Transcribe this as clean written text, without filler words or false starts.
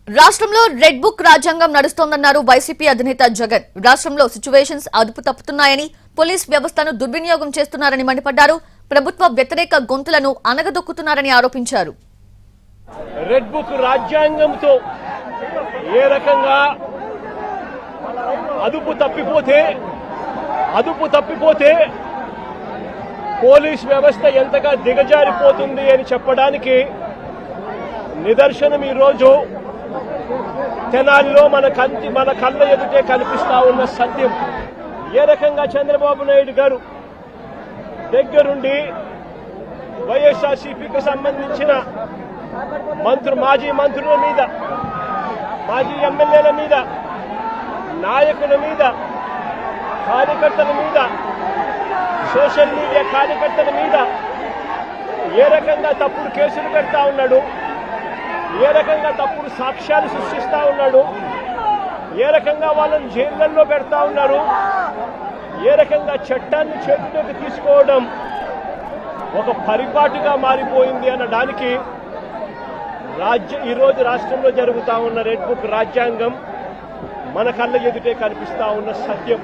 రాష్ట్రంలో red book రాజ్యాంగం నడుస్తోందన్నారు YCP అధినేత జగన్. రాష్ట్రంలో సిచ్యువేషన్స్ అదుపు తప్పుతున్నాయని, పోలీస్ వ్యవస్థను దుర్వినియోగం చేస్తున్నారని మండిపడ్డారు. ప్రభుత్వ వ్యతిరేక గొంతులను అనగదొక్కుతున్నారని ఆరోపించారు. రెడ్ బుక్ రాజ్యాంగంతో ఏ రకంగా అదుపు తప్పిపోతే పోలీస్ వ్యవస్థ ఎంతగా దిగజారిపోతుంది అని చెప్పడానికి నిదర్శనం ఈరోజు తెనాలిలో మన కళ్ళ ఎదుటే కనిపిస్తా ఉన్న సత్యం. ఏ రకంగా చంద్రబాబు నాయుడు గారు దగ్గరుండి వైఎస్ఆర్సీపీకి సంబంధించిన మాజీ మంత్రుల మీద, మాజీ ఎమ్మెల్యేల మీద, నాయకుల మీద, కార్యకర్తల మీద, సోషల్ మీడియా కార్యకర్తల మీద ఏ రకంగా తప్పుడు కేసులు పెడతా ఉన్నాడు, ఏ రకంగా తప్పుడు సాక్ష్యాలు సృష్టిస్తా ఉన్నాడు, ఏ రకంగా వాళ్ళని జైళ్లలో పెడతా ఉన్నారు, ఏ రకంగా చట్టాన్ని చేతిలోకి తీసుకోవడం ఒక పరిపాటుగా మారిపోయింది అనడానికి ఈరోజు రాష్ట్రంలో జరుగుతా ఉన్న రెడ్ బుక్ రాజ్యాంగం మన కళ్ళ ఎదుటే కనిపిస్తా ఉన్న సత్యం.